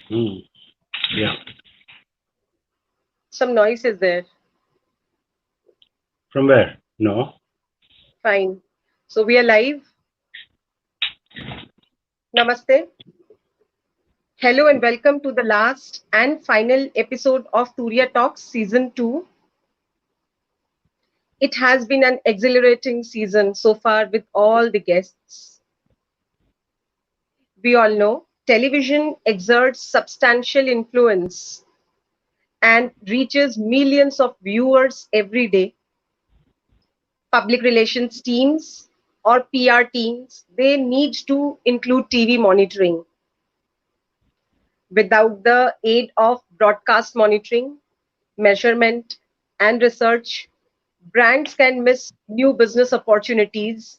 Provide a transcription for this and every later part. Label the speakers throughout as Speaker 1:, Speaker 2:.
Speaker 1: Hmm. Yeah.
Speaker 2: Some noise is there.
Speaker 1: From where? No.
Speaker 2: Fine. So we are live. Namaste. Hello and welcome to the last and final episode of TuriyaTalks Season 2. It has been an exhilarating season so far with all the guests. We all know television exerts substantial influence and reaches millions of viewers every day. Public relations teams or PR teams, they need to include TV monitoring. Without the aid of broadcast monitoring, measurement, and research, brands can miss new business opportunities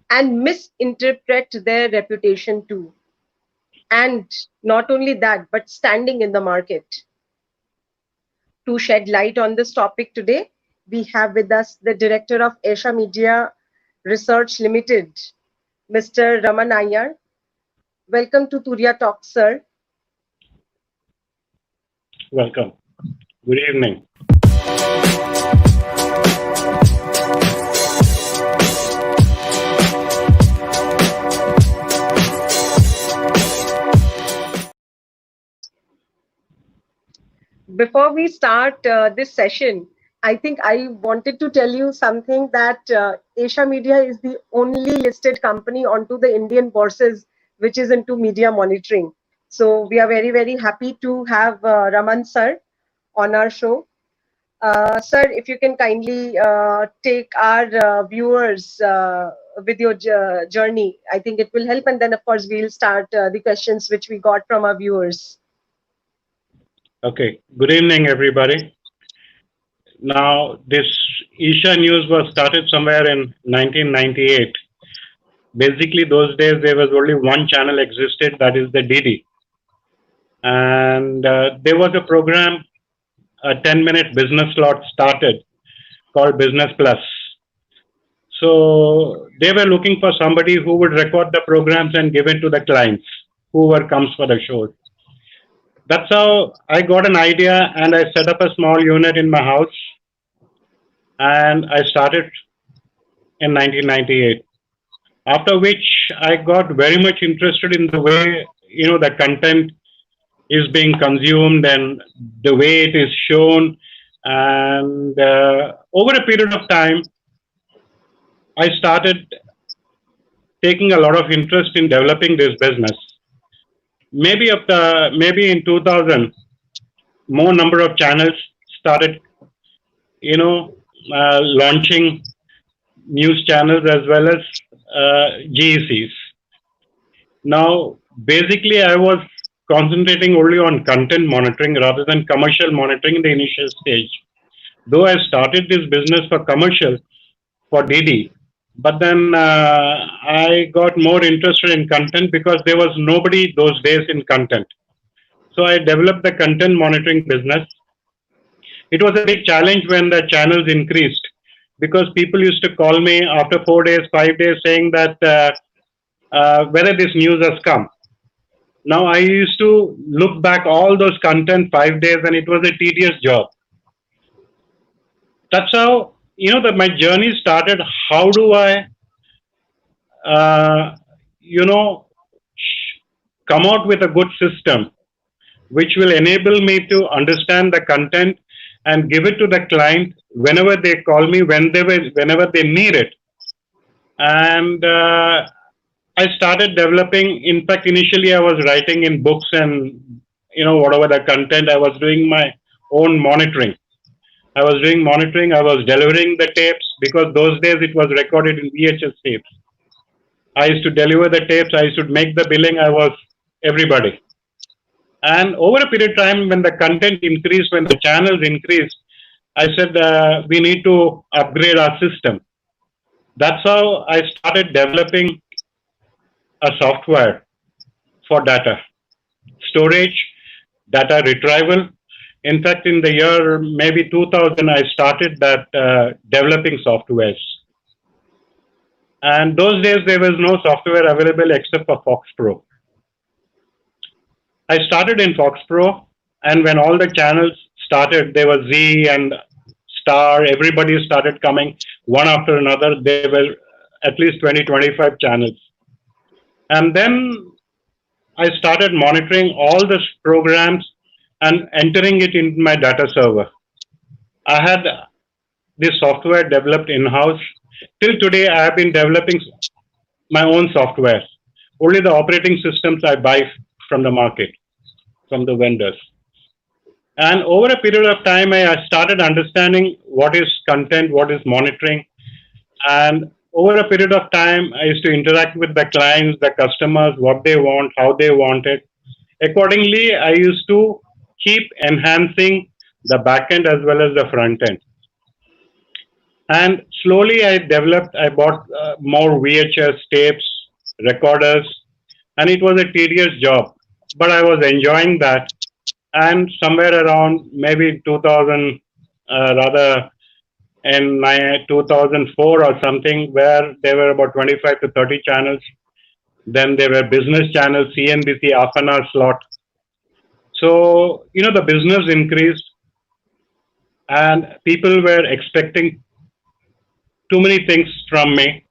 Speaker 2: and misinterpret their reputation too. And not only that, but standing in the market. To shed light on this topic today, we have with us the director of Esha Media Research Limited, Mr. Raman Iyer. Welcome to Turiya Talk, sir.
Speaker 1: Welcome. Good evening.
Speaker 2: Before we start this session, I think I wanted to tell you something that Asia Media is the only listed company onto the Indian bourses which is into media monitoring. So we are very, very happy to have Raman sir on our show. Sir, if you can kindly take our viewers with your journey, I think it will help. And then, of course, we'll start the questions which we got from our viewers.
Speaker 1: Okay. Good evening, everybody. Now, this Isha News was started somewhere in 1998. Basically, those days there was only one channel existed, that is the DD, and there was a program, a 10-minute business slot started called Business Plus. So they were looking for somebody who would record the programs and give it to the clients, whoever comes for the show. That's how I got an idea and I set up a small unit in my house and I started in 1998. After which I got very much interested in the way, the content is being consumed and the way it is shown. And over a period of time, I started taking a lot of interest in developing this business. Maybe in 2000, more number of channels started, launching news channels as well as GECs. Now, basically, I was concentrating only on content monitoring rather than commercial monitoring in the initial stage. Though I started this business for commercial for DD, but then I got more interested in content because there was nobody those days in content. So I developed the content monitoring business. It was a big challenge when the channels increased because people used to call me after 4 days, 5 days saying that whether this news has come. Now I used to look back all those content 5 days and it was a tedious job. That's how, that my journey started. How do I, uh, you know, come out with a good system which will enable me to understand the content and give it to the client whenever they call me, whenever they need it. And I started developing. In fact, initially I was writing in books and whatever the content. I was doing my own monitoring. I was doing monitoring. I was delivering the tapes because those days it was recorded in VHS tapes. I used to deliver the tapes. I used to make the billing. I was everybody. And over a period of time, when the content increased, when the channels increased, I said we need to upgrade our system. That's how I started developing a software for data storage, data retrieval. In fact, in the year maybe 2000, I started that developing softwares. And those days there was no software available except for Fox Pro. I started in Fox Pro, and when all the channels started, there was Z and Star, everybody started coming one after another. There were at least 20, 25 channels. And then I started monitoring all the programs and entering it in my data server. I had this software developed in house. Till today, I have been developing my own software. Only the operating systems I buy from the market, from the vendors. And over a period of time, I started understanding what is content, what is monitoring. And over a period of time, I used to interact with the clients, the customers, what they want, how they want it. Accordingly, I used to keep enhancing the back end as well as the front end. And slowly I bought more VHS tapes, recorders, and it was a tedious job. But I was enjoying that. And somewhere around maybe 2000, rather in 2004 or something, where there were about 25 to 30 channels. Then there were business channels, CNBC, half an hour slot. So, the business increased and people were expecting too many things from me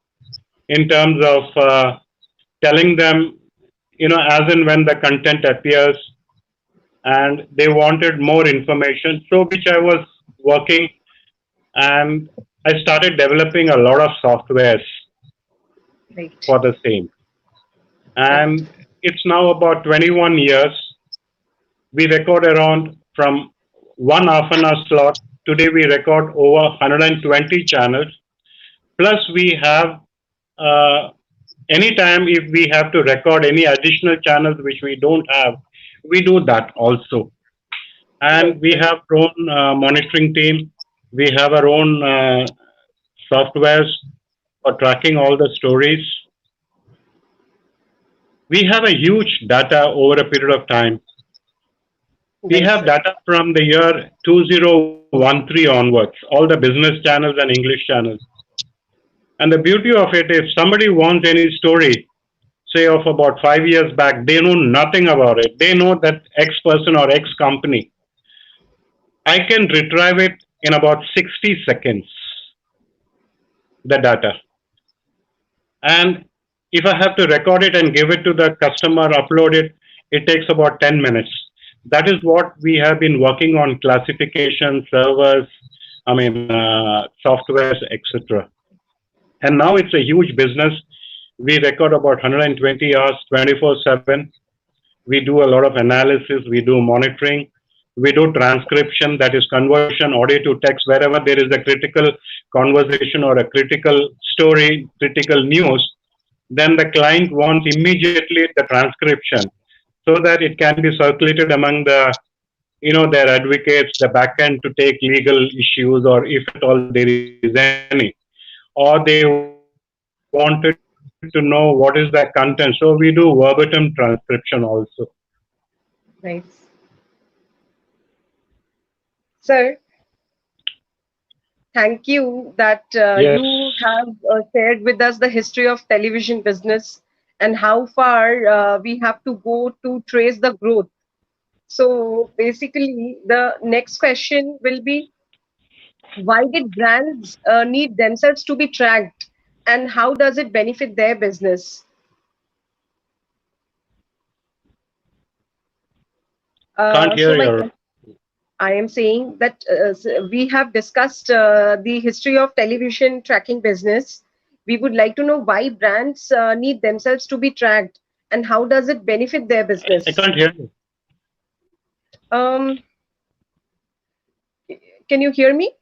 Speaker 1: in terms of telling them, as and when the content appears, and they wanted more information. So, which I was working, and I started developing a lot of softwares
Speaker 2: Right.
Speaker 1: for the same.
Speaker 2: Right.
Speaker 1: And it's now about 21 years. We record around from one half an hour slot. Today we record over 120 channels. Plus we have uh, anytime if we have to record any additional channels which we don't have, we do that also. And
Speaker 2: Right.
Speaker 1: we have our own monitoring team. We have our own softwares for tracking all the stories. We have a huge data over a period of time. We
Speaker 2: Right,
Speaker 1: have
Speaker 2: sir.
Speaker 1: data from the year 2013 onwards, all the business channels and English channels. And the beauty of it, if somebody wants any story, say of about 5 years back, they know nothing about it. They know that X person or X company. I can retrieve it in about 60 seconds, the data. And if I have to record it and give it to the customer, upload it, it takes about 10 minutes. That is what we have been working on: classification, servers, softwares, etc. And now it's a huge business. We record about 120 hours, 24/7. We do a lot of analysis, we do monitoring, we do transcription, that is conversion, audio to text, wherever there is a critical conversation or a critical story, critical news, then the client wants immediately the transcription so that it can be circulated among their advocates, the back end to take legal issues, or if at all there is any, or they wanted to know what is the content. So we do verbatim transcription also.
Speaker 2: Right. Sir, thank you that
Speaker 1: Yes.
Speaker 2: you have shared with us the history of television business and how far we have to go to trace the growth. So basically, the next question will be, why did brands need themselves to be tracked, and how does it benefit their business?
Speaker 1: Can't
Speaker 2: So
Speaker 1: hear
Speaker 2: my
Speaker 1: your.
Speaker 2: I am saying that we have discussed the history of television tracking business. We would like to know why brands need themselves to be tracked and how does it benefit their
Speaker 1: I
Speaker 2: business.
Speaker 1: can't hear you.
Speaker 2: Um, can you hear me?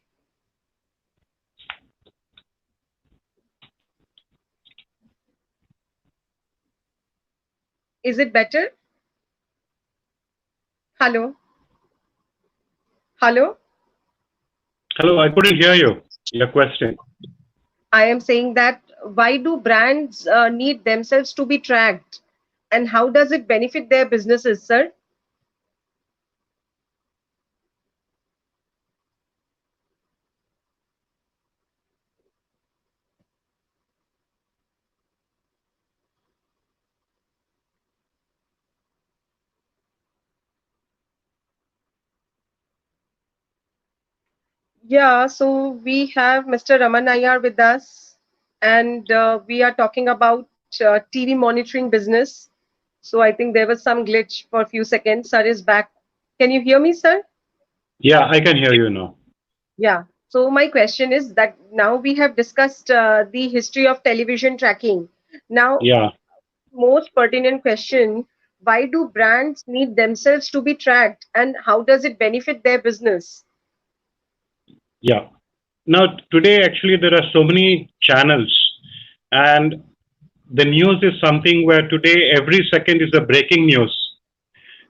Speaker 2: Is it better? Hello? Hello?
Speaker 1: Hello, I couldn't hear you. Your question.
Speaker 2: I am saying that why do brands need themselves to be tracked and how does it benefit their businesses, sir? Yeah, so we have Mr. Raman Iyer with us, and we are talking about TV monitoring business. So I think there was some glitch for a few seconds. Sir is back. Can you hear me, sir?
Speaker 1: Yeah, I can hear you now.
Speaker 2: Yeah. So my question is that now we have discussed the history of television tracking. Now,
Speaker 1: Yeah,
Speaker 2: most pertinent question, why do brands need themselves to be tracked and how does it benefit their business?
Speaker 1: yeah. Now, today, actually, there are so many channels, and the news is something where today every second is a breaking news.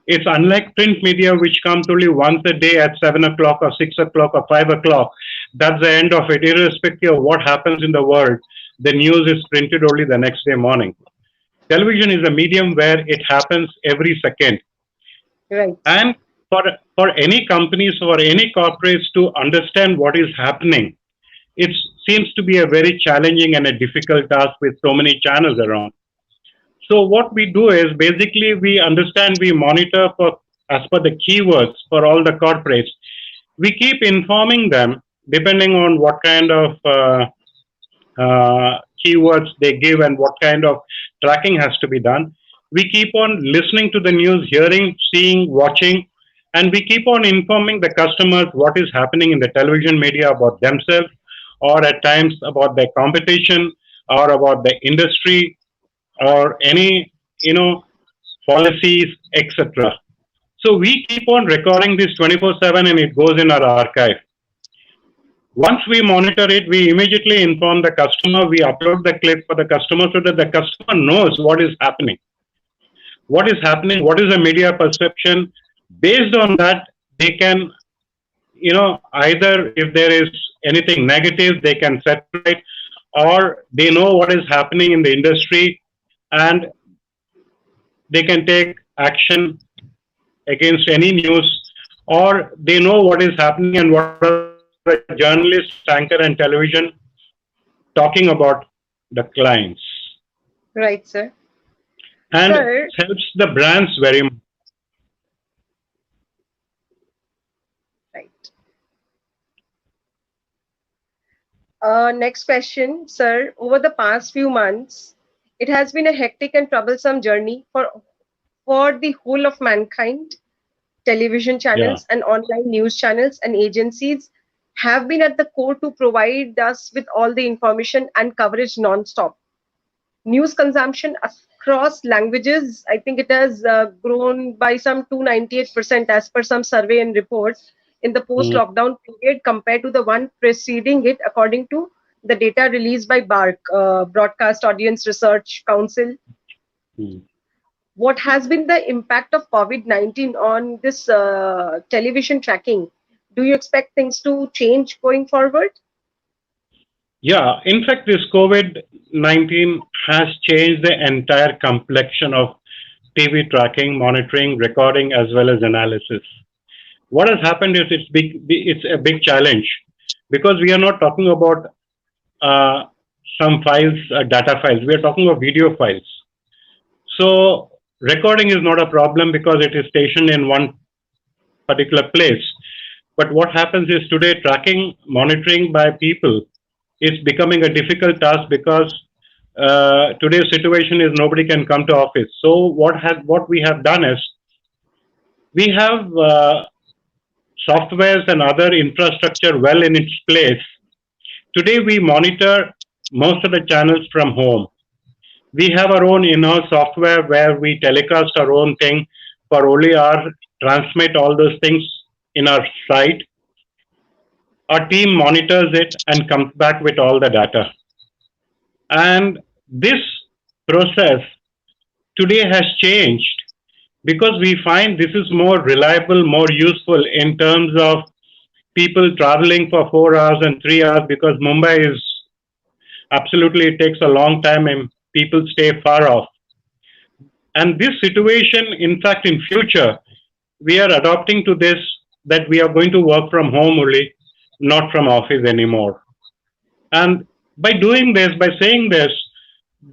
Speaker 1: It's unlike print media, which comes only once a day at 7 o'clock or 6 o'clock or 5 o'clock. That's the end of it, irrespective of what happens in the world. The news is printed only the next day morning. Television is a medium where it happens every second.
Speaker 2: Right.
Speaker 1: And for, for any companies or any corporates to understand what is happening, it seems to be a very challenging and a difficult task with so many channels around. So what we do is basically we understand, we monitor for as per the keywords for all the corporates. We keep informing them depending on what kind of keywords they give and what kind of tracking has to be done. We keep on listening to the news, hearing, seeing, watching, and we keep on informing the customers what is happening in the television media about themselves, or at times about their competition, or about the industry, or any policies, etc. So we keep on recording this 24/7, and it goes in our archive. Once we monitor it, we immediately inform the customer. We upload the clip for the customer so that the customer knows what is happening. What is happening? What is the media perception? Based on that, they can, either if there is anything negative, they can set right, or they know what is happening in the industry, and they can take action against any news, or they know what is happening and what are the journalists, anchor, and television talking about the clients.
Speaker 2: Right, sir.
Speaker 1: And
Speaker 2: Sir,
Speaker 1: this helps the brands very much.
Speaker 2: right. Next question, sir. Over the past few months, it has been a hectic and troublesome journey for the whole of mankind. Television
Speaker 1: Yeah.
Speaker 2: channels and online news channels and agencies have been at the core to provide us with all the information and coverage non-stop. News consumption across languages, I think it has grown by some 298% as per some survey and reports in the
Speaker 1: Mm,
Speaker 2: post-lockdown period compared to the one preceding it, according to the data released by BARC, Broadcast Audience Research Council.
Speaker 1: mm.
Speaker 2: What has been the impact of COVID-19 on this television tracking? Do you expect things to change going forward?
Speaker 1: Yeah. In fact, this COVID-19 has changed the entire complexion of TV tracking, monitoring, recording, as well as analysis. What has happened is it's a big challenge because we are not talking about uh, some files, data files. We are talking about video files. So recording is not a problem because it is stationed in one particular place. But what happens is today tracking, monitoring by people is becoming a difficult task because today's situation is nobody can come to office. So what we have done is we have softwares and other infrastructure well in its place. Today we monitor most of the channels from home. We have our own in-house software where we telecast our own thing for only our transmit all those things in our site. Our team monitors it and comes back with all the data. And this process today has changed because we find this is more reliable, more useful in terms of people traveling for 4 hours and 3 hours because Mumbai is absolutely, it takes a long time and people stay far off. And this situation, in fact, in future, we are adopting to this that we are going to work from home only, not from office anymore. And by doing this, by saying this,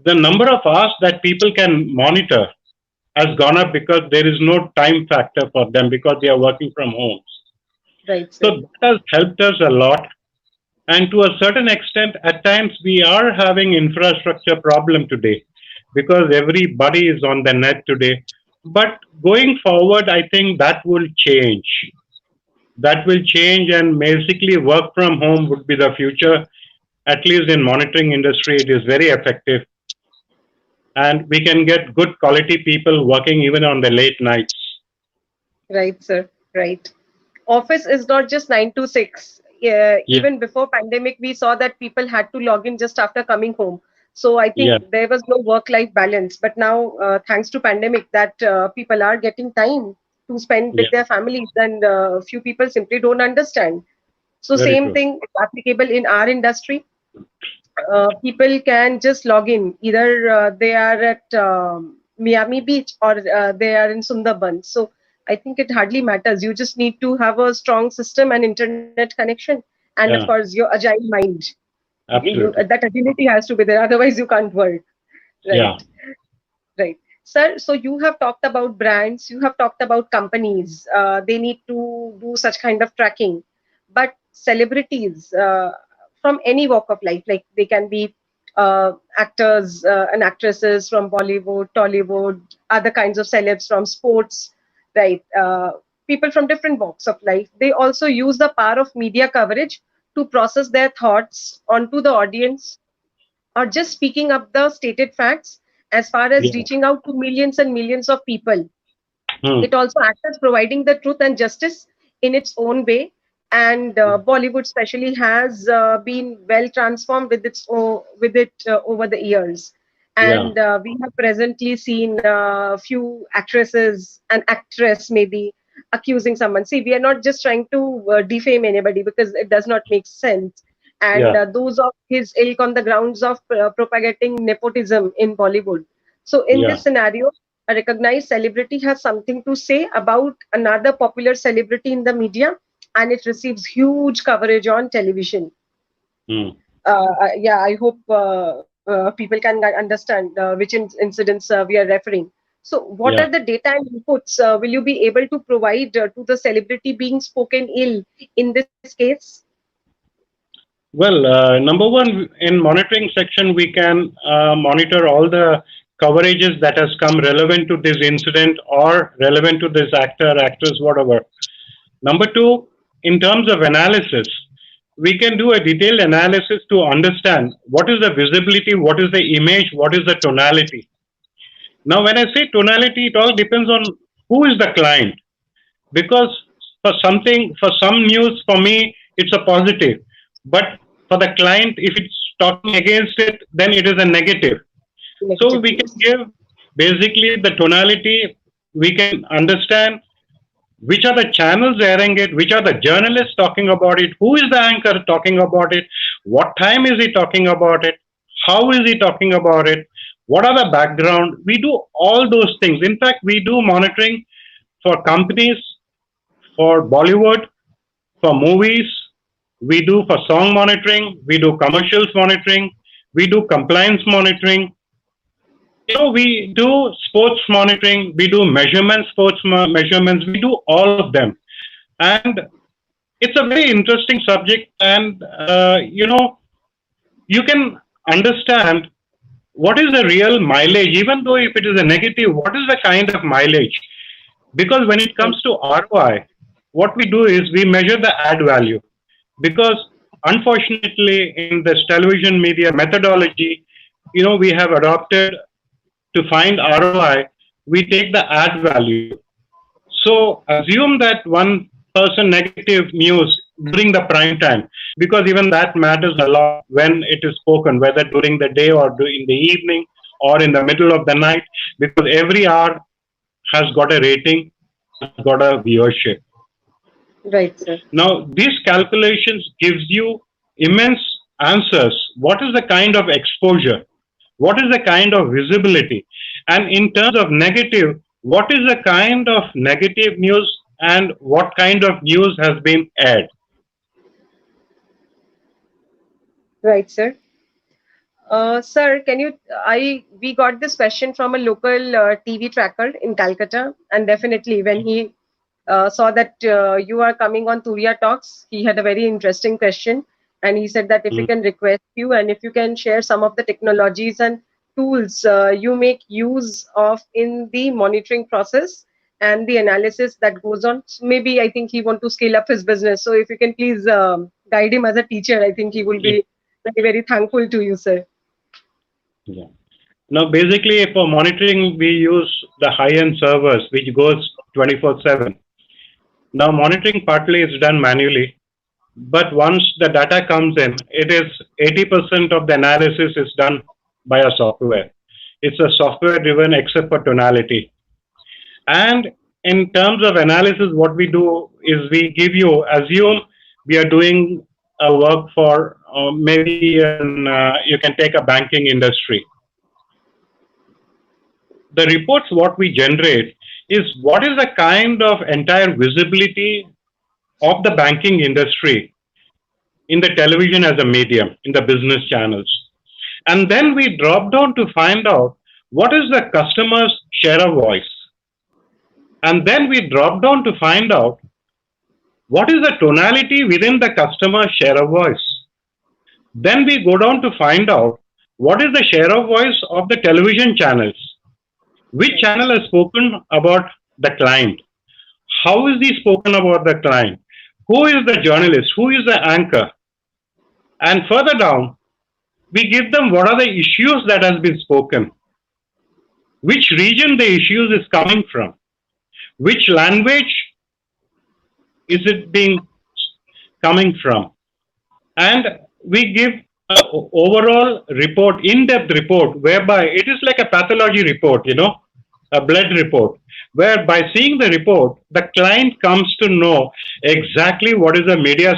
Speaker 1: the number of hours that people can monitor has gone up because there is no time factor for them because they are working from home.
Speaker 2: Right,
Speaker 1: So
Speaker 2: sir.
Speaker 1: that has helped us a lot. And to a certain extent, at times we are having infrastructure problem today because everybody is on the net today. But going forward, I think that will change. That will change, and basically work from home would be the future. At least in monitoring industry, it is very effective, and we can get good quality people working even on the late nights.
Speaker 2: Right, sir. Right. Office is not just 9 to 6. Yeah,
Speaker 1: Yeah,
Speaker 2: even before pandemic, we saw that people had to log in just after coming home. So I
Speaker 1: yeah,
Speaker 2: think there was no work-life balance. But now, thanks to pandemic, that people are getting time to spend
Speaker 1: yeah.
Speaker 2: with their families, and few people simply don't understand. So
Speaker 1: Very
Speaker 2: same
Speaker 1: true.
Speaker 2: thing is applicable in our industry. People can just log in. Either they are at Miami Beach, or they are in Sundarban. So I think it hardly matters. You just need to have a strong system and internet connection, and of
Speaker 1: Yeah,
Speaker 2: course your agile mind.
Speaker 1: absolutely.
Speaker 2: That agility has to be there. Otherwise, you can't work.
Speaker 1: Yeah.
Speaker 2: Right. Right. Sir, so you have talked about brands, you have talked about companies. They need to do such kind of tracking. But celebrities from any walk of life, like they can be actors and actresses from Bollywood, Tollywood, other kinds of celebs from sports, right? People from different walks of life. They also use the power of media coverage to process their thoughts onto the audience, or just speaking up the stated facts, as far as
Speaker 1: Yeah.
Speaker 2: reaching out to millions and millions of people.
Speaker 1: Hmm.
Speaker 2: It also acts as providing the truth and justice in its own way. And Bollywood, especially, has been well transformed with with it over the years.
Speaker 1: Yeah.
Speaker 2: And we have presently seen a few actresses, an actress maybe, accusing someone. See, we are not just trying to defame anybody, because it does not make sense. And
Speaker 1: Yeah.
Speaker 2: those of his ilk on the grounds of propagating nepotism in Bollywood. So, in
Speaker 1: Yeah.
Speaker 2: this scenario, a recognized celebrity has something to say about another popular celebrity in the media, and it receives huge coverage on television.
Speaker 1: Hmm.
Speaker 2: Yeah, I hope people can understand which incidents we are referring. So, what
Speaker 1: Yeah.
Speaker 2: are the data and inputs will you be able to provide to the celebrity being spoken ill in this case?
Speaker 1: Well, number one, in monitoring section, we can monitor all the coverages that has come relevant to this incident or relevant to this actor, actress, whatever. Number two, in terms of analysis, we can do a detailed analysis to understand what is the visibility, what is the image, what is the tonality. Now, when I say tonality, it all depends on who is the client. Because for something, for some news, for me, it's a positive. But for the client, if it's talking against it, then it is a negative. So
Speaker 2: Negative
Speaker 1: we can
Speaker 2: news.
Speaker 1: give basically the tonality, we can understand which are the channels airing it, which are the journalists talking about it, who is the anchor talking about it, what time is he talking about it, how is he talking about it, what are the background. We do all those things. In fact, we do monitoring for companies, for Bollywood, for movies, we do for song monitoring, we do commercials monitoring, we do compliance monitoring. We do sports monitoring, we do measurements, measurements, we do all of them. And it's a very interesting subject. And, you can understand what is the real mileage, even though if it is a negative, what is the kind of mileage? Because when it
Speaker 2: Right.
Speaker 1: comes to ROI, what we do is we measure the ad value. Because unfortunately, in this television media methodology, we have adopted to find ROI, we take the ad value. So assume that one person negative news during the prime time, because even that matters a lot when it is spoken, whether during the day or in the evening or in the middle of the night, because every hour has got a rating, has got a viewership.
Speaker 2: Right, sir.
Speaker 1: Now, these calculations gives you immense answers. What is the kind of exposure? What is the kind of visibility? And in terms of negative, what is the kind of negative news and what kind of news has been aired?
Speaker 2: Right, sir. Sir, can you? I We got this question from a local TV tracker in Calcutta, and definitely when he saw that you are coming on Turiya Talks. He had a very interesting question, and he said that if we
Speaker 1: Mm.
Speaker 2: can request you and if you can share some of the technologies and tools you make use of in the monitoring process and the analysis that goes on. So maybe I think he want to scale up his business. So if you can please guide him as a teacher, I think he will
Speaker 1: Yeah.
Speaker 2: be very, very thankful to you, sir.
Speaker 1: Yeah. Now, basically, for monitoring, we use the high-end servers, which goes 24/7. Now, monitoring partly is done manually, but once the data comes in, it is 80% of the analysis is done by a software. It's a software-driven, except for tonality. And in terms of analysis, what we do is we give you, assume we are doing a work for maybe you can take a banking industry. The reports what we generate is what is the kind of entire visibility of the banking industry in the television as a medium, in the business channels. And then we drop down to find out what is the customer's share of voice. And then we drop down to find out what is the tonality within the customer's share of voice. Then we go down to find out what is the share of voice of the television channels. Which channel has spoken about the client? How is he spoken about the client? Who is the journalist? Who is the anchor? And further down, we give them what are the issues that has been spoken, which region the issues is coming from, which language is it being coming from, and we give an overall report, in-depth report, whereby it is like a pathology report, a blood report, where by seeing the report, the client comes to know exactly what is the media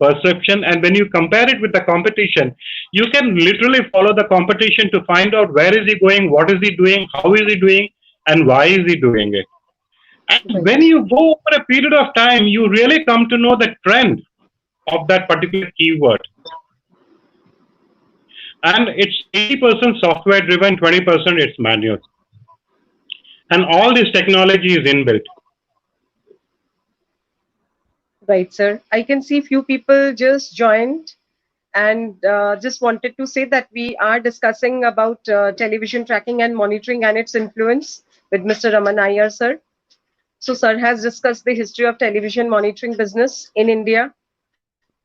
Speaker 1: perception, and when you compare it with the competition, you can literally follow the competition to find out where is he going, what is he doing, how is he doing, and why is he doing it. And
Speaker 2: Right.
Speaker 1: when you go over a period of time, you really come to know the trend of that particular keyword. And it's 80% software driven, 20% it's manual. And all this technology is inbuilt.
Speaker 2: Right, sir. I can see few people just joined and just wanted to say that we are discussing about television tracking and monitoring and its influence with Mr. Raman Iyer, sir. So, sir has discussed the history of television monitoring business in India,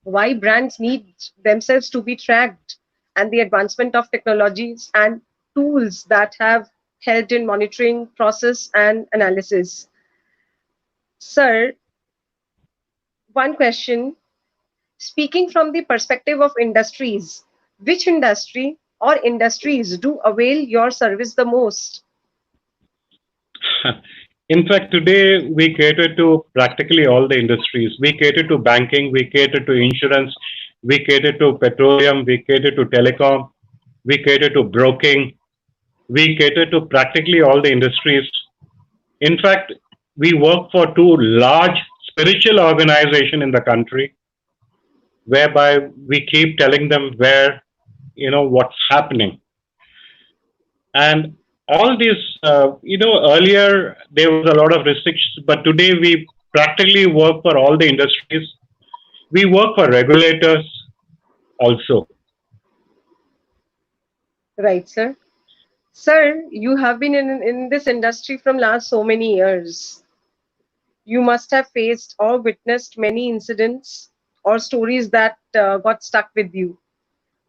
Speaker 2: why brands need themselves to be tracked, and the advancement of technologies and tools that have helped in monitoring process and analysis. Sir, one question. Speaking from the perspective of industries, which industry or industries do avail your service the most?
Speaker 1: In fact, today we cater to practically all the industries. We cater to banking, we cater to insurance, we cater to petroleum, we cater to telecom, we cater to broking, we cater to practically all the industries. In fact, we work for two large spiritual organizations in the country, whereby we keep telling them where, what's happening. And all this, earlier there was a lot of restrictions, but today we practically work for all the industries. We work for regulators also.
Speaker 2: Right, sir. Sir, you have been in this industry from last so many years. You must have faced or witnessed many incidents or stories that got stuck with you.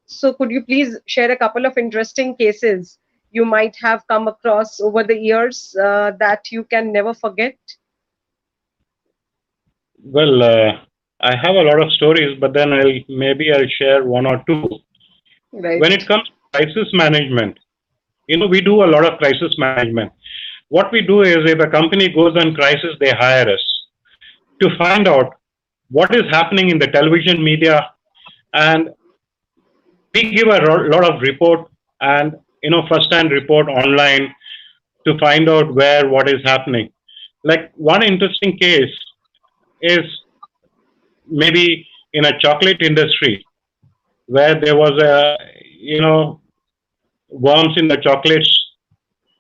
Speaker 2: So, could you please share a couple of interesting cases you might have come across over the years that you can never forget?
Speaker 1: Well, I have a lot of stories, but then I'll share one or two. When it
Speaker 2: Right.
Speaker 1: comes to crisis management, we do a lot of crisis management. What we do is if a company goes on crisis, they hire us to find out what is happening in the television media, and we give a lot of report and first hand report online to find out where what is happening. Like one interesting case is maybe in a chocolate industry where there was a worms in the chocolates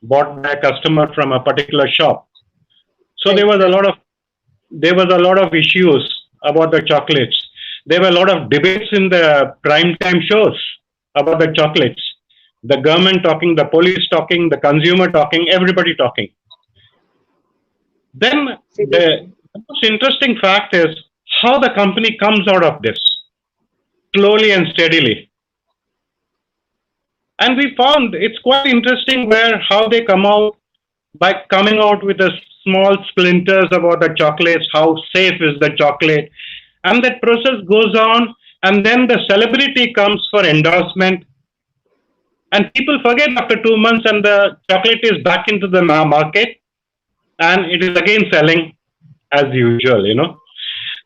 Speaker 1: bought by a customer from a particular shop. So there
Speaker 2: Right,
Speaker 1: was a
Speaker 2: sir.
Speaker 1: lot of there was a lot of issues about the chocolates. There were a lot of debates in the prime time shows about the chocolates. The government talking, the police talking, the consumer talking, everybody talking. Then the
Speaker 2: Seriously.
Speaker 1: most interesting fact is how the company comes out of this slowly and steadily. And we found it's quite interesting where how they come out by coming out with a small splinters about the chocolates, how safe is the chocolate, and that process goes on, and then the celebrity comes for endorsement, and people forget after 2 months, and the chocolate is back into the market, and it is again selling as usual.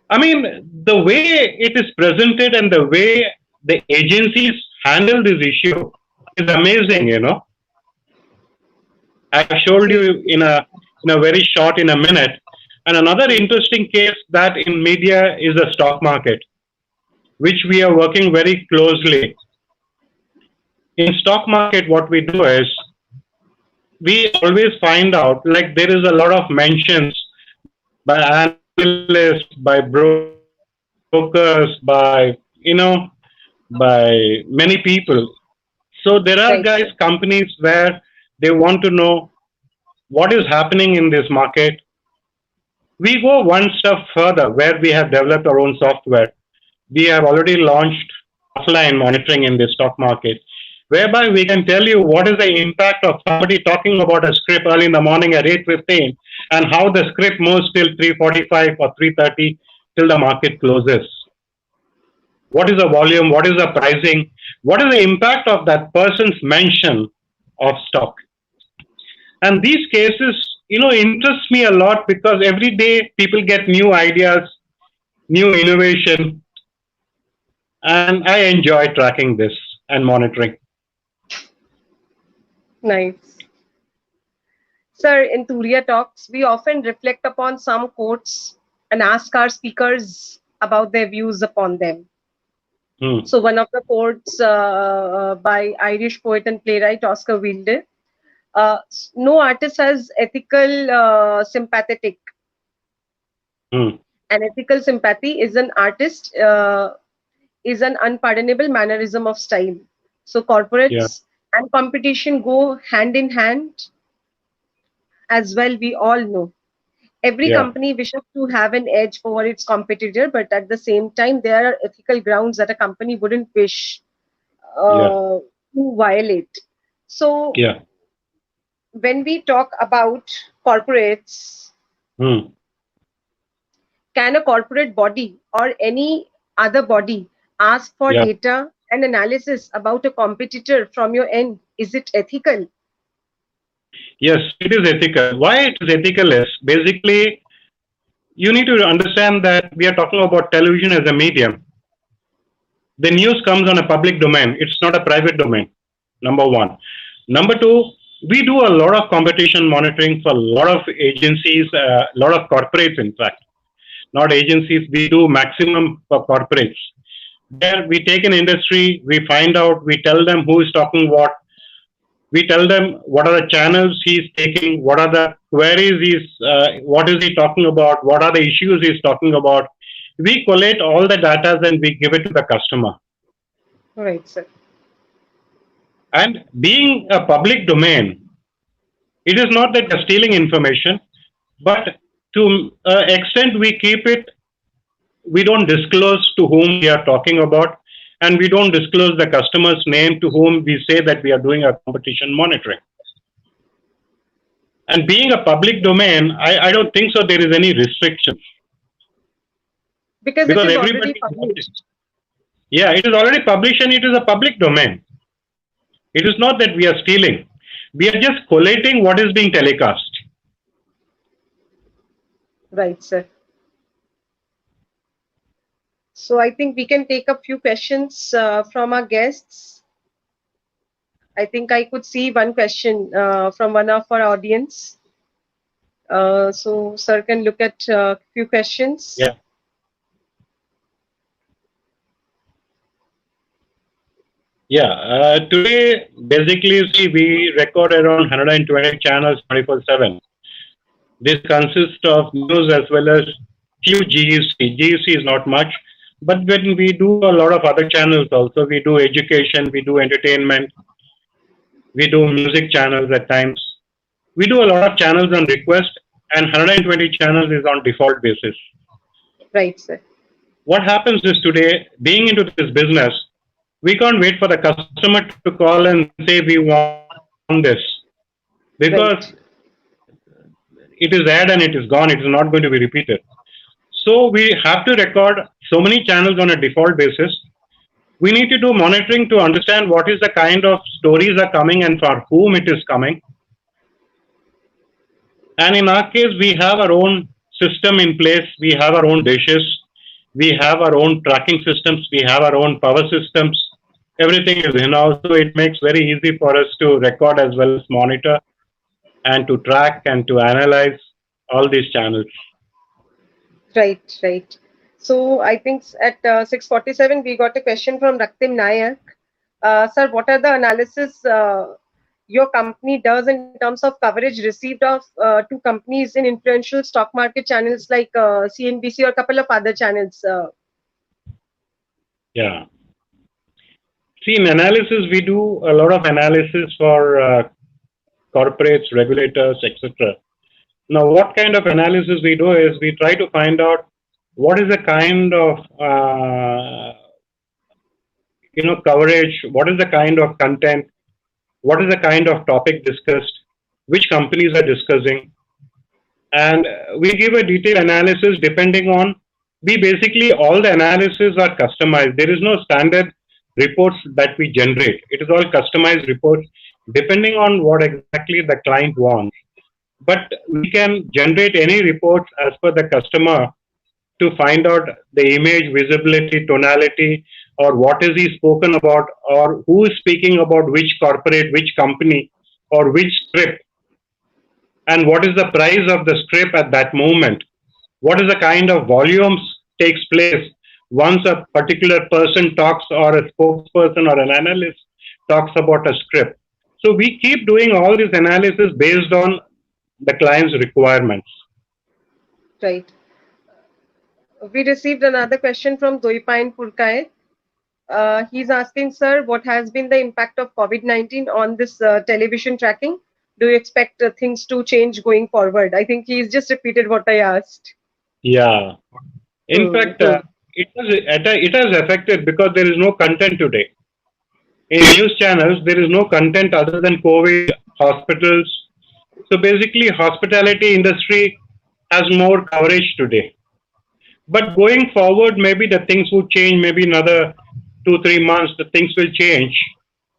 Speaker 1: I mean, the way it is presented and the way the agencies handle this issue is amazing. I showed
Speaker 2: Seriously.
Speaker 1: you in a very short in a minute. And another interesting case that in media is the stock market, which we are working very closely. In stock market, what we do is we always find out like there is a lot of mentions by analysts, by brokers, by many people. So there are
Speaker 2: Right,
Speaker 1: guys,
Speaker 2: sir.
Speaker 1: companies where they want to know what is happening in this market. We go one step further where we have developed our own software. We have already launched offline monitoring in the stock market, whereby we can tell you what is the impact of somebody talking about a script early in the morning at 8:15 and how the script moves till 3:45 or 3:30 till the market closes. What is the volume? What is the pricing? What is the impact of that person's mention of stock? And these cases, interest me a lot because every day people get new ideas, new innovation, and I enjoy tracking this and monitoring.
Speaker 2: Nice. Sir, in Turiya Talks, we often reflect upon some quotes and ask our speakers about their views upon them.
Speaker 1: Hmm.
Speaker 2: So, one of the quotes by Irish poet and playwright Oscar Wilde, no artist has ethical sympathetic.
Speaker 1: Hmm.
Speaker 2: An ethical sympathy is an artist, is an unpardonable mannerism of style. So,
Speaker 1: Yeah.
Speaker 2: corporates and competition go hand in hand as well, we all know. Every
Speaker 1: Yeah.
Speaker 2: company wishes to have an edge over its competitor, but at the same time, there are ethical grounds that a company wouldn't wish
Speaker 1: Yeah.
Speaker 2: to violate. So,
Speaker 1: Yeah.
Speaker 2: when we talk about corporates,
Speaker 1: Hmm.
Speaker 2: can a corporate body or any other body ask for
Speaker 1: Yeah.
Speaker 2: data and analysis about a competitor from your end? Is it ethical?
Speaker 1: Yes, it is ethical. Why it is ethical is basically you need to understand that we are talking about television as a medium. The news comes on a public domain. It's not a private domain. Number one. Number two, we do a lot of competition monitoring for a lot of agencies, a lot of corporates, in fact. Not agencies, we do maximum for corporates. There we take an industry, we find out, we tell them who is talking what, we tell them what are the channels he's taking, what are the queries what is he talking about, what are the issues he's talking about. We collate all the data and we give it to the customer.
Speaker 2: Right, sir.
Speaker 1: And being a public domain, it is not that you're stealing information, but to extent we keep it, we don't disclose to whom we are talking about, and we don't disclose the customer's name to whom we say that we are doing a competition monitoring. And being a public domain, I don't think so there is any restriction
Speaker 2: Because it
Speaker 1: because
Speaker 2: is
Speaker 1: everybody
Speaker 2: already
Speaker 1: knows it.
Speaker 2: published.
Speaker 1: Yeah, it is already published and it is a public domain. It is not that we are stealing. We are just collating what is being telecast.
Speaker 2: Right, sir. So I think we can take a few questions from our guests. I think I could see one question from one of our audience. So sir can look at a few questions.
Speaker 1: Yeah. Yeah. Today, basically, see, we record around 120 channels 24/7. This consists of news as well as few GUC. GUC is not much, but when we do a lot of other channels also, we do education, we do entertainment, we do music channels at times. We do a lot of channels on request, and 120 channels is on default basis.
Speaker 2: Right, sir.
Speaker 1: What happens is today, being into this business, we can't wait for the customer to call and say we want this because
Speaker 2: Right.
Speaker 1: it is aired and it is gone. It is not going to be repeated. So we have to record so many channels on a default basis. We need to do monitoring to understand what is the kind of stories are coming and for whom it is coming. And in our case, we have our own system in place. We have our own dishes. We have our own tracking systems. We have our own power systems. Everything is in-house, so it makes very easy for us to record as well as monitor and to track and to analyze all these channels.
Speaker 2: Right, right. So I think at 6:47 we got a question from Raktim Nayak. Sir, what are the analysis your company does in terms of coverage received of to companies in influential stock market channels like CNBC or a couple of other channels?
Speaker 1: Yeah. See, in analysis, we do a lot of analysis for corporates, regulators, etc. Now, what kind of analysis we do is we try to find out what is the kind of coverage, what is the kind of content, what is the kind of topic discussed, which companies are discussing, and we give a detailed analysis depending on. We basically all the analysis are customized. There is no standard reports that we generate. It is all customized reports depending on what exactly the client wants. But we can generate any reports as per the customer to find out the image, visibility, tonality, or what is he spoken about, or who is speaking about which corporate, which company, or which script, and what is the price of the script at that moment. What is the kind of volumes takes place once a particular person talks or a spokesperson or an analyst talks about a script. So we keep doing all this analysis based on the client's requirements.
Speaker 2: Right. We received another question from Doipain Purkayat. He's asking, sir, what has been the impact of COVID-19 on this television tracking? Do you expect things to change going forward? I think he's just repeated what I asked.
Speaker 1: Yeah. In
Speaker 2: Hmm,
Speaker 1: fact,
Speaker 2: hmm.
Speaker 1: it has affected because there is no content today. In news channels, there is no content other than COVID, hospitals. So basically, hospitality industry has more coverage today. But going forward, maybe the things will change. Maybe another 2 3 months, the things will change.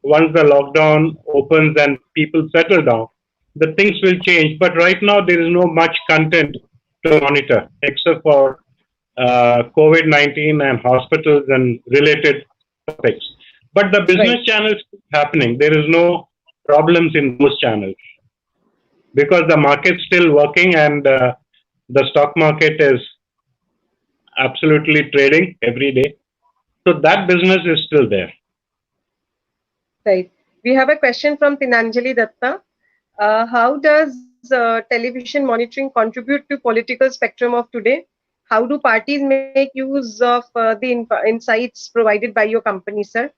Speaker 1: Once the lockdown opens and people settle down, the things will change. But right now, there is no much content to monitor except for COVID-19 and hospitals and related topics. But the
Speaker 2: Right,
Speaker 1: business channels keep happening. There is no problems in those channels because the market's still working and the stock market is absolutely trading every day. So that business is still there.
Speaker 2: right. We have a question from Tinanjali Datta. How does television monitoring contribute to political spectrum of today? How do parties make use of the insights provided by your company, sir?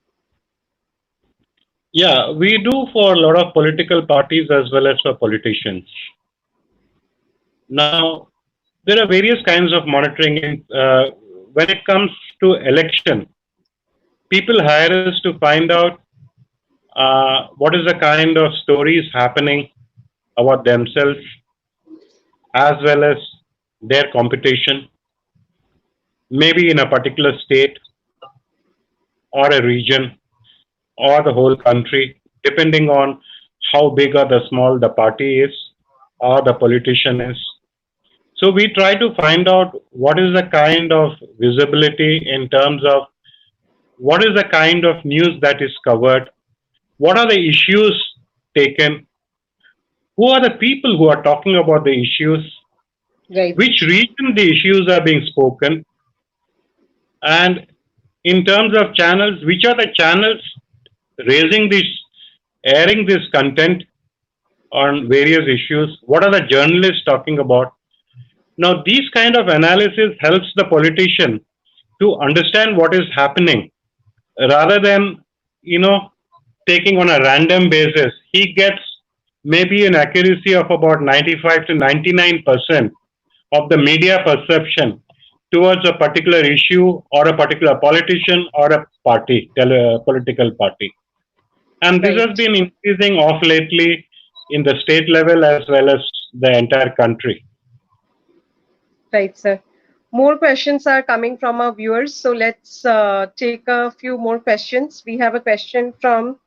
Speaker 1: Yeah, we do for a lot of political parties as well as for politicians. Now, there are various kinds of monitoring. When it comes to election, people hire us to find out what is the kind of stories happening about themselves as well as their competition, maybe in a particular state or a region or the whole country, depending on how big or the small the party is or the politician is. So we try to find out what is the kind of visibility in terms of what is the kind of news that is covered, what are the issues taken, who are the people who are talking about the issues,
Speaker 2: Right,
Speaker 1: which region the issues are being spoken, and in terms of channels, which are the channels raising this, airing this content on various issues, what are the journalists talking about, Now, these kind of analysis helps the politician to understand what is happening rather than, you know, taking on a random basis. He gets maybe an accuracy of about 95 to 99% of the media perception towards a particular issue or a particular politician or a party, political party. And this has
Speaker 2: Right.
Speaker 1: been increasing off lately in the state level as well as the entire country.
Speaker 2: Right, sir. More questions are coming from our viewers. So let's take a few more questions. We have a question from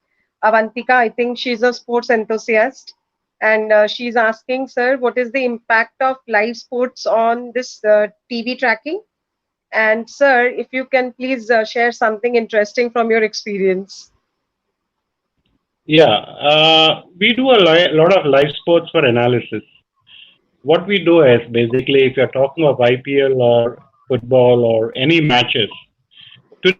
Speaker 2: Avantika. I think she's a sports enthusiast. And she's asking, sir, what is the impact of live sports on this TV tracking? And, sir, if you can please share something interesting from your experience.
Speaker 1: Yeah, we do a lot of live sports for analysis. What we do is basically, if you're talking of IPL or football or any matches, today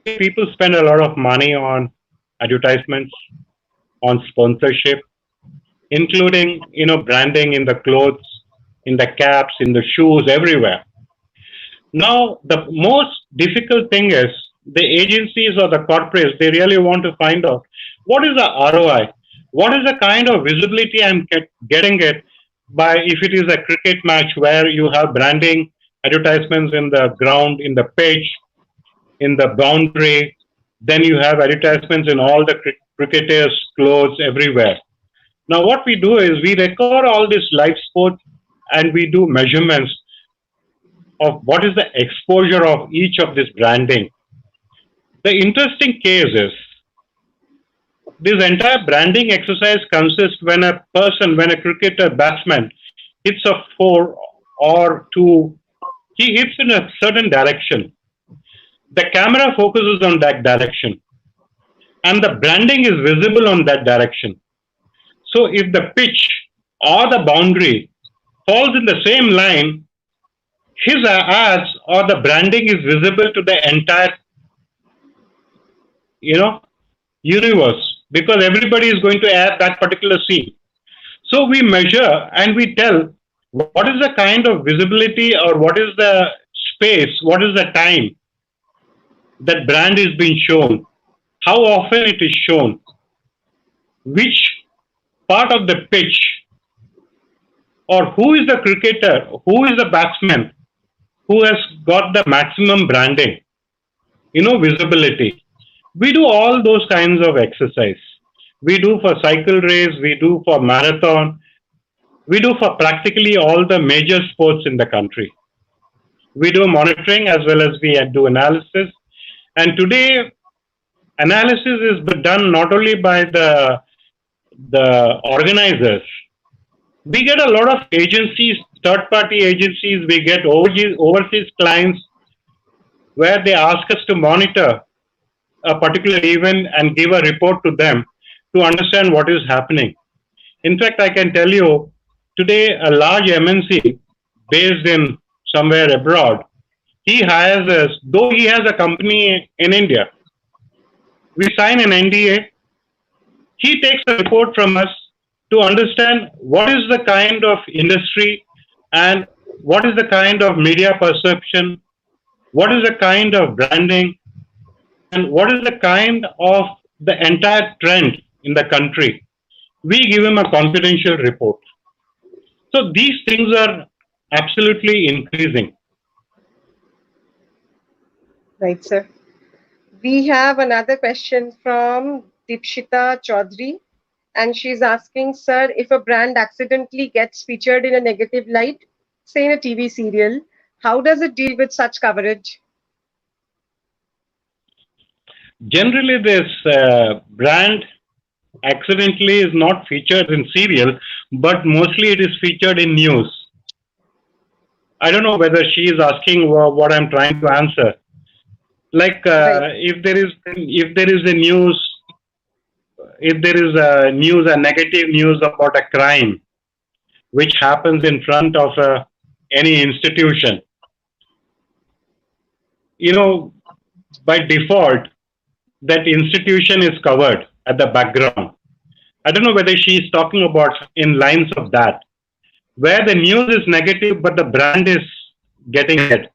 Speaker 1: people spend a lot of money on advertisements, on sponsorship, including branding in the clothes, in the caps, in the shoes, everywhere. Now, the most difficult thing is the agencies or the corporates, they really want to find out what is the ROI? What is the kind of visibility I'm getting it by if it is a cricket match where you have branding, advertisements in the ground, in the pitch, in the boundary, then you have advertisements in all the cricketers' clothes everywhere. Now, what we do is we record all this live sport and we do measurements of what is the exposure of each of this branding. The interesting case is this entire branding exercise consists when a cricketer batsman hits a four or two, he hits in a certain direction. The camera focuses on that direction and the branding is visible on that direction. So if the pitch or the boundary falls in the same line, his ads or the branding is visible to the entire, you know, universe because everybody is going to add that particular scene. So we measure and we tell what is the kind of visibility or what is the space, what is the time that brand is being shown, how often it is shown, which part of the pitch, or who is the cricketer, who is the batsman who has got the maximum branding, visibility. We do all those kinds of exercise. We do for cycle race, we do for marathon, we do for practically all the major sports in the country. We do monitoring as well as we do analysis. And today, analysis is done not only by the organizers. We get a lot of agencies, third-party agencies. We get overseas clients where they ask us to monitor a particular event and give a report to them to understand what is happening. In fact, I can tell you today a large MNC based in somewhere abroad, he hires us, though he has a company in India. We sign an NDA. He takes a report from us to understand what is the kind of industry and what is the kind of media perception, what is the kind of branding, and what is the kind of the entire trend in the country. We give him a confidential report. So these things are absolutely increasing.
Speaker 2: Right, sir. We have another question from Dipshita Chaudhary, and she's asking, sir, if a brand accidentally gets featured in a negative light, say in a TV serial, how does it deal with such coverage?
Speaker 1: Generally, this brand accidentally is not featured in serial, but mostly it is featured in news. I don't know whether she is asking what I'm trying to answer. Like
Speaker 2: Right.
Speaker 1: if there is a negative news about a crime which happens in front of any institution, you know, by default that institution is covered at the background. I don't know whether she is talking about in lines of that. where the news is negative but the brand is getting ahead.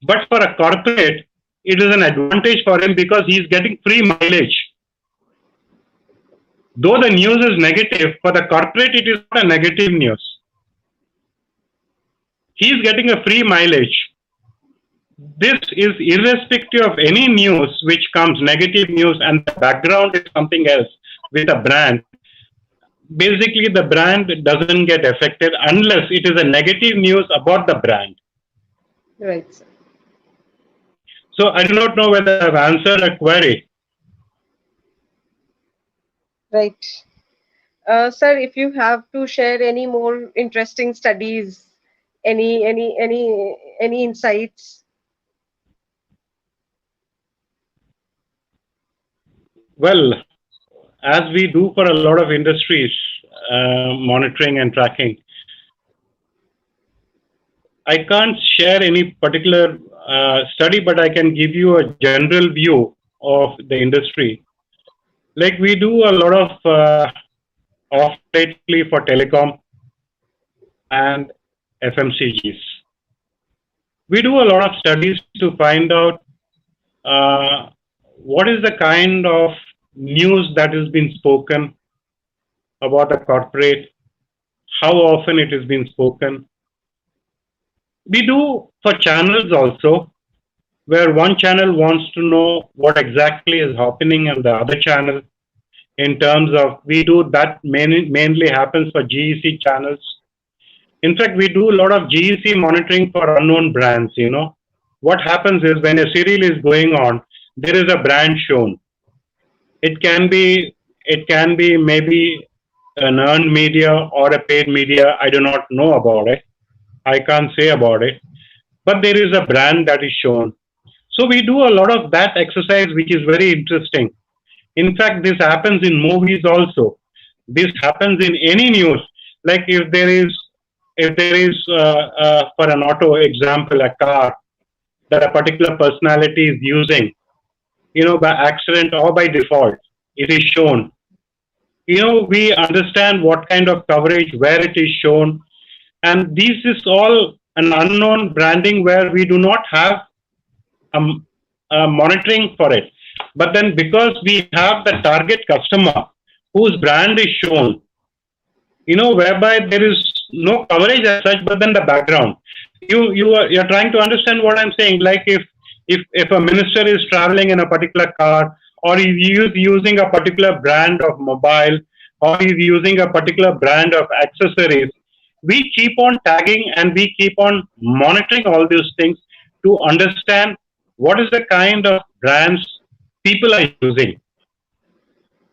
Speaker 1: But for a corporate, it is an advantage for him because he's getting free mileage. Though the news is negative, for the corporate, it is not a negative news. He's getting a free mileage. This is irrespective of any news which comes, negative news, and the background is something else with a brand. Basically, the brand doesn't get affected unless it is a negative news about the brand.
Speaker 2: Right, sir.
Speaker 1: So I do not know whether I've answered a query.
Speaker 2: Right. Sir, if you have to share any more interesting studies, any insights?
Speaker 1: Well, as we do for a lot of industries, monitoring and tracking, I can't share any particular study, but I can give you a general view of the industry. Like we do a lot of off-lately for telecom and FMCGs. We do a lot of studies to find out what is the kind of news that has been spoken about a corporate, how often it has been spoken. We do for channels also, where one channel wants to know what exactly is happening in the other channel. In terms of, we do that mainly happens for GEC channels. In fact, we do a lot of GEC monitoring for unknown brands. What happens is when a serial is going on, there is a brand shown. It can be maybe an earned media or a paid media. I do not know about it. I can't say about it. But there is a brand that is shown. So we do a lot of that exercise, which is very interesting. In fact, this happens in movies also. This happens in any news. Like if there is for an auto example, a car that a particular personality is using, by accident or by default, it is shown. We understand what kind of coverage, where it is shown, and this is all an unknown branding where we do not have um, monitoring for it. But then because we have the target customer whose brand is shown, whereby there is no coverage as such, but then the background. You're trying to understand what I'm saying. Like if a minister is traveling in a particular car, or if he is using a particular brand of mobile, or he's using a particular brand of accessories, we keep on tagging and we keep on monitoring all these things to understand what is the kind of brands people are using,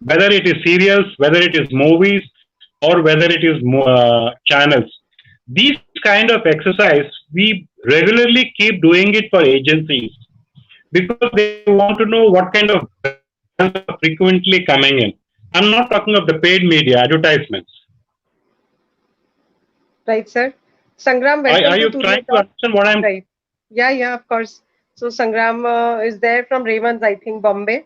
Speaker 1: whether it is serials, whether it is movies, or whether it is channels. These kind of exercise, we regularly keep doing it for agencies because they want to know what kind of brands are frequently coming in. I'm not talking of the paid media advertisements.
Speaker 2: Right, sir. Sangram, welcome
Speaker 1: Are
Speaker 2: to
Speaker 1: you
Speaker 2: Turiya
Speaker 1: trying to
Speaker 2: Talks.
Speaker 1: understand what I'm?
Speaker 2: Right. Yeah, of course. So Sangram is there from Ravens, I think, Bombay.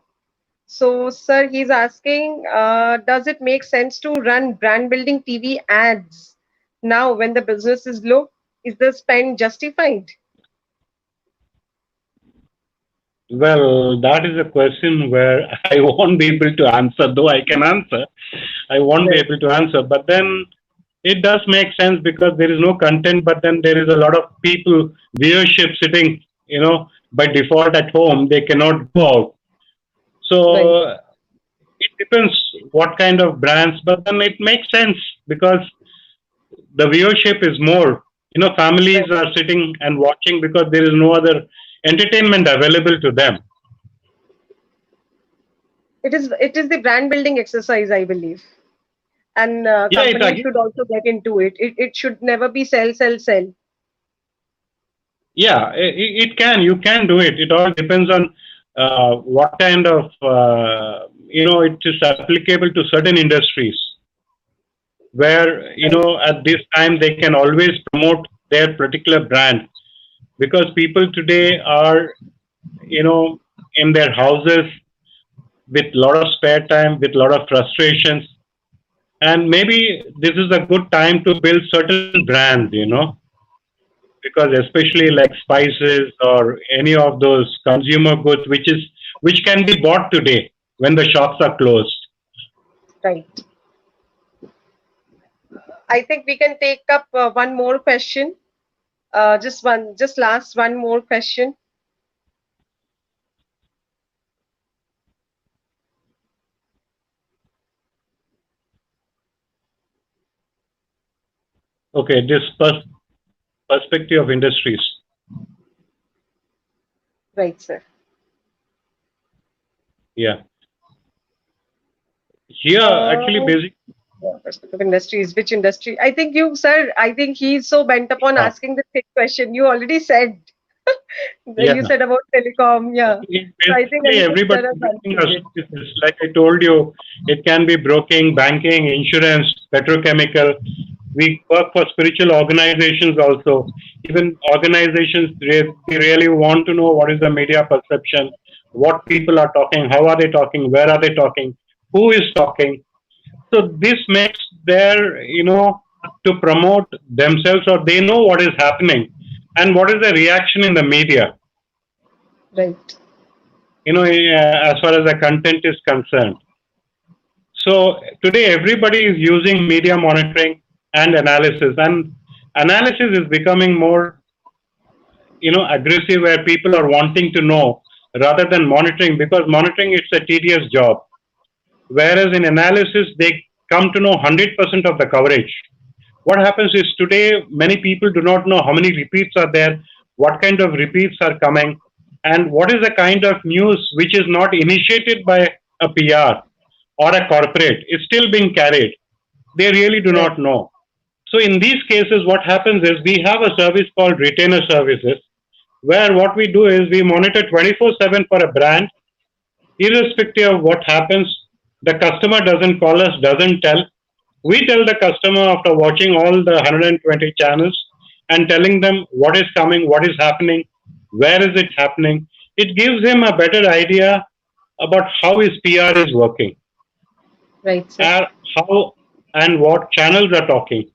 Speaker 2: So, sir, he's asking, does it make sense to run brand building TV ads now when the business is low? Is the spend justified?
Speaker 1: Well, that is a question where I won't be able to answer, though I can answer. I won't be
Speaker 2: Right.
Speaker 1: able to answer, but then it does make sense because there is no content, but then there is a lot of people, viewership sitting, by default at home, they cannot go out.
Speaker 2: Right.
Speaker 1: So it depends what kind of brands, but then it makes sense because the viewership is more. Families
Speaker 2: Right.
Speaker 1: are sitting and watching because there is no other entertainment available to them.
Speaker 2: It is the brand building exercise, I believe, and
Speaker 1: Yeah, it
Speaker 2: companies
Speaker 1: again.
Speaker 2: should also get into it. It should never be sell, sell, sell.
Speaker 1: Yeah, it can. You can do it. It all depends on what kind of it is applicable to certain industries where
Speaker 2: Right.
Speaker 1: at this time they can always promote their particular brand because people today are in their houses with a lot of spare time, with a lot of frustrations, And maybe this is a good time to build certain brands, because especially like spices or any of those consumer goods, which can be bought today when the shops are closed.
Speaker 2: Right. I think we can take up one more question. Just last one more question.
Speaker 1: Okay, this perspective of industries.
Speaker 2: Right, sir.
Speaker 1: Yeah. Here, actually,
Speaker 2: Uh,
Speaker 1: basic.
Speaker 2: Perspective industries. Which industry? I think you, sir. I think he's so bent upon
Speaker 1: Yeah.
Speaker 2: asking the same question. You already said.
Speaker 1: Yeah.
Speaker 2: You said about telecom. Yeah. So I think
Speaker 1: Basically,
Speaker 2: Aniket
Speaker 1: everybody
Speaker 2: sir has
Speaker 1: is doing our
Speaker 2: answered it.
Speaker 1: services. Like I told you, it can be broking, banking, insurance, petrochemical. We work for spiritual organizations also. Even organizations, they really want to know what is the media perception, what people are talking, how are they talking, where are they talking, who is talking. So this makes their, to promote themselves, or they know what is happening and what is the reaction in the media,
Speaker 2: Right.
Speaker 1: as far as the content is concerned. So today everybody is using media monitoring and analysis, and analysis is becoming more, aggressive, where people are wanting to know rather than monitoring, because monitoring, it's a tedious job. Whereas in analysis, they come to know 100% of the coverage. What happens is today many people do not know how many repeats are there, what kind of repeats are coming, and what is the kind of news which is not initiated by a PR or a corporate is still being carried. They really do
Speaker 2: Right.
Speaker 1: not know. So in these cases, what happens is we have a service called retainer services, where what we do is we monitor 24/7 for a brand, irrespective of what happens. The customer doesn't call us, doesn't tell. We tell the customer after watching all the 120 channels and telling them what is coming, what is happening, where is it happening. It gives him a better idea about how his PR is working,
Speaker 2: Right, sir.
Speaker 1: and how and what channels are talking,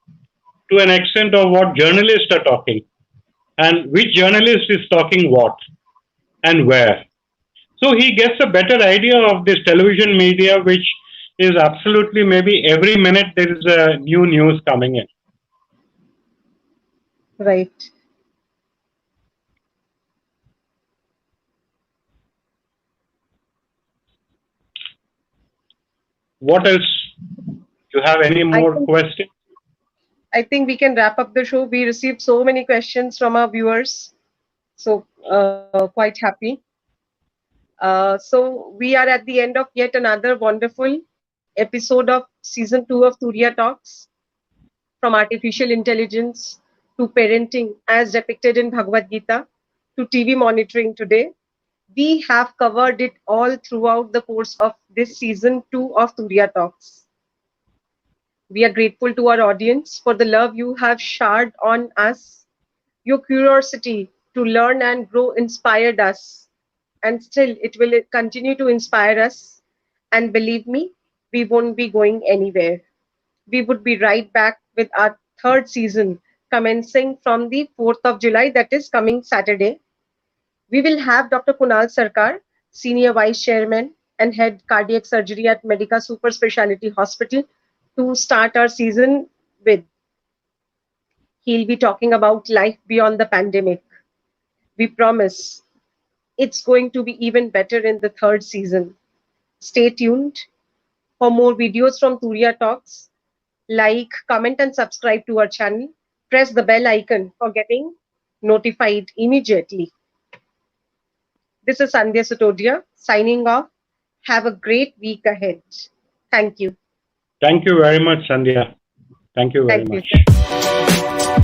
Speaker 1: to an extent of what journalists are talking, and which journalist is talking what and where. So he gets a better idea of this television media, which is absolutely, maybe every minute there is a new news coming in.
Speaker 2: Right.
Speaker 1: What else? You have any
Speaker 2: I
Speaker 1: more
Speaker 2: think
Speaker 1: questions?
Speaker 2: I think we can wrap up the show. We received so many questions from our viewers, so quite happy. So we are at the end of yet another wonderful episode of season 2 of Turiya Talks, from artificial intelligence to parenting as depicted in Bhagavad Gita to TV monitoring today. We have covered it all throughout the course of this season 2 of Turiya Talks. We are grateful to our audience for the love you have showered on us. Your curiosity to learn and grow inspired us, and still it will continue to inspire us. And believe me, we won't be going anywhere. We would be right back with our third season commencing from the 4th of July, that is coming Saturday. We will have Dr. Kunal Sarkar, Senior Vice Chairman and Head Cardiac Surgery at Medica Super Speciality Hospital, to start our season with. He'll be talking about life beyond the pandemic. We promise it's going to be even better in the third season. Stay tuned for more videos from Turiya Talks. Like, comment, and subscribe to our channel. Press the bell icon for getting notified immediately. This is Sandhya Sutodia signing off. Have a great week ahead. Thank you.
Speaker 1: Thank you very much, Sandhya. Thank you very
Speaker 2: Thank you,
Speaker 1: much.
Speaker 2: sir.